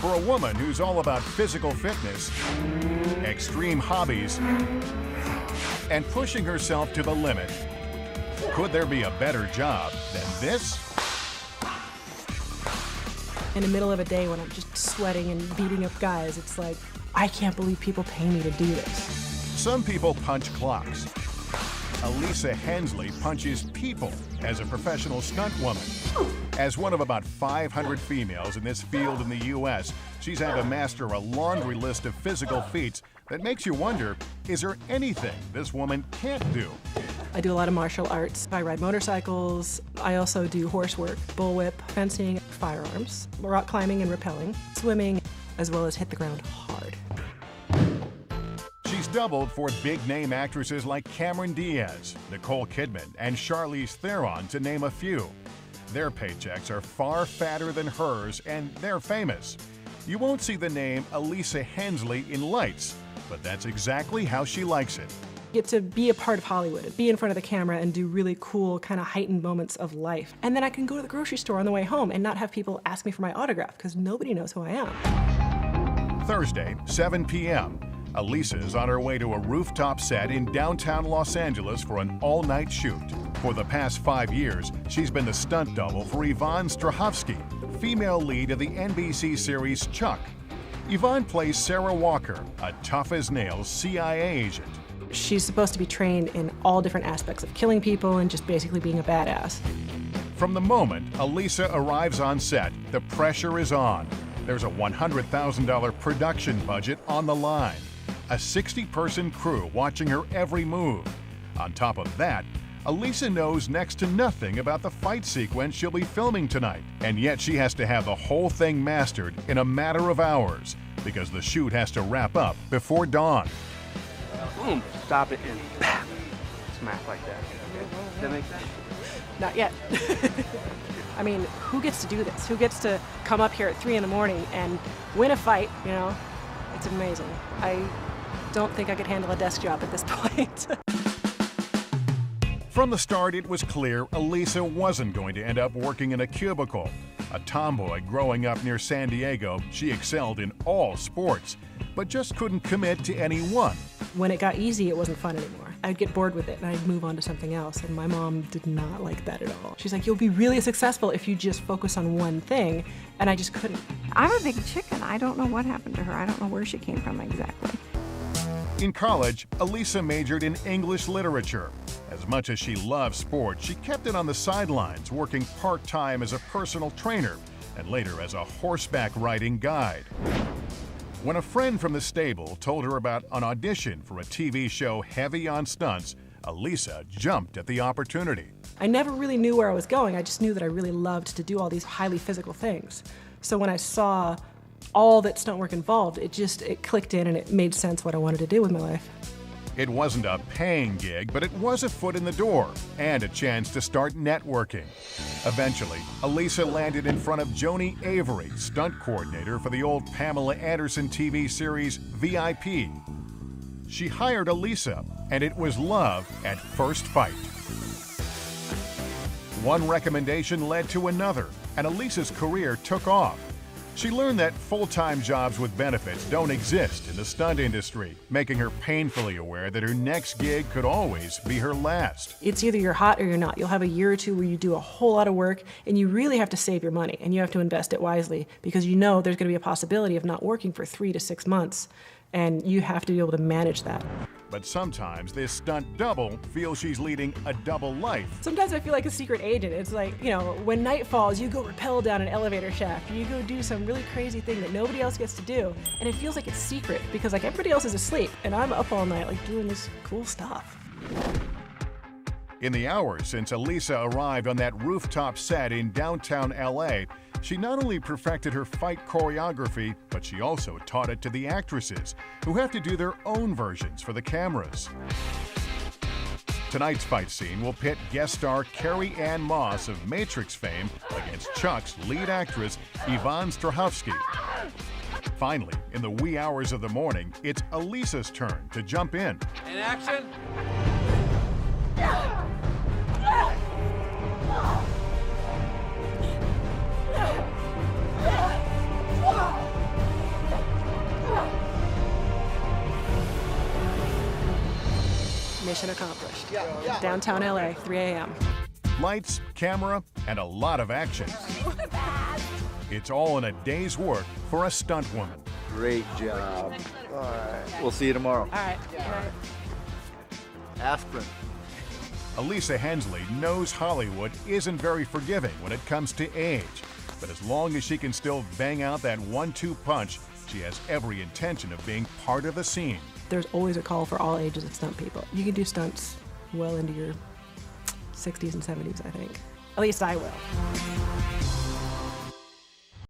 For a woman who's all about physical fitness, extreme hobbies, and pushing herself to the limit, could there be a better job than this? In the middle of a day when I'm just sweating and beating up guys, it's like, I can't believe people pay me to do this. Some people punch clocks. Alisa Hensley punches people as a professional stuntwoman. As one of about 500 females in this field in the U.S., she's had to master a laundry list of physical feats that makes you wonder, is there anything this woman can't do? I do a lot of martial arts. I ride motorcycles. I also do horse work, bullwhip, fencing, firearms, rock climbing and rappelling, swimming, as well as hit the ground hard. She's doubled for big-name actresses like Cameron Diaz, Nicole Kidman, and Charlize Theron, to name a few. Their paychecks are far fatter than hers, and they're famous. You won't see the name Alisa Hensley in lights, but that's exactly how she likes it. Get to be a part of Hollywood, be in front of the camera and do really cool, kind of heightened moments of life. And then I can go to the grocery store on the way home and not have people ask me for my autograph because nobody knows who I am. Thursday, 7 p.m. Alisa is on her way to a rooftop set in downtown Los Angeles for an all-night shoot. For the past 5 years, she's been the stunt double for Yvonne Strahovski, female lead of the NBC series Chuck. Yvonne plays Sarah Walker, a tough-as-nails CIA agent. She's supposed to be trained in all different aspects of killing people and just basically being a badass. From the moment Alisa arrives on set, the pressure is on. There's a $100,000 production budget on the line. A 60-person crew watching her every move. On top of that, Alisa knows next to nothing about the fight sequence she'll be filming tonight, and yet she has to have the whole thing mastered in a matter of hours because the shoot has to wrap up before dawn. Boom, stop it, and bam, smack like that. Okay? Does that make sense? Not yet. I mean, who gets to do this? Who gets to come up here at 3 in the morning and win a fight, you know? It's amazing. I don't think I could handle a desk job at this point. From the start, it was clear Alisa wasn't going to end up working in a cubicle. A tomboy growing up near San Diego, she excelled in all sports, but just couldn't commit to any one. When it got easy, it wasn't fun anymore. I'd get bored with it and I'd move on to something else, and my mom did not like that at all. She's like, you'll be really successful if you just focus on one thing, and I just couldn't. I'm a big chicken. I don't know what happened to her. I don't know where she came from exactly. In college, Alisa majored in English literature. As much as she loved sports, she kept it on the sidelines, working part-time as a personal trainer and later as a horseback riding guide. When a friend from the stable told her about an audition for a TV show heavy on stunts, Alisa jumped at the opportunity. I never really knew where I was going. I just knew that I really loved to do all these highly physical things. So when I saw all that stunt work involved, it clicked in and it made sense what I wanted to do with my life. It wasn't a paying gig, but it was a foot in the door and a chance to start networking. Eventually, Alisa landed in front of Joni Avery, stunt coordinator for the old Pamela Anderson TV series VIP. She hired Alisa, and it was love at first fight. One recommendation led to another, and Alisa's career took off. She learned that full-time jobs with benefits don't exist in the stunt industry, making her painfully aware that her next gig could always be her last. It's either you're hot or you're not. You'll have a year or two where you do a whole lot of work, and you really have to save your money, and you have to invest it wisely, because you know there's going to be a possibility of not working for 3 to 6 months, and you have to be able to manage that. But sometimes this stunt double feels she's leading a double life. Sometimes I feel like a secret agent. It's like, you know, when night falls, you go rappel down an elevator shaft, or you go do some really crazy thing that nobody else gets to do, and it feels like it's secret, because like everybody else is asleep, and I'm up all night like doing this cool stuff. In the hours since Alisa arrived on that rooftop set in downtown LA, she not only perfected her fight choreography, but she also taught it to the actresses, who have to do their own versions for the cameras. Tonight's fight scene will pit guest star Carrie Ann Moss of Matrix fame against Chuck's lead actress, Yvonne Strahovski. Finally, in the wee hours of the morning, it's Alisa's turn to jump in. In action. mission accomplished. Downtown LA, 3 a.m. Lights, camera, and a lot of action. It's all in a day's work for a stunt woman. Great job. All right. We'll see you tomorrow. All right. Aspirin. Alisa Hensley knows Hollywood isn't very forgiving when it comes to age. But as long as she can still bang out that 1-2 punch, she has every intention of being part of the scene. There's always a call for all ages of stunt people. You can do stunts well into your 60s and 70s, I think. At least I will.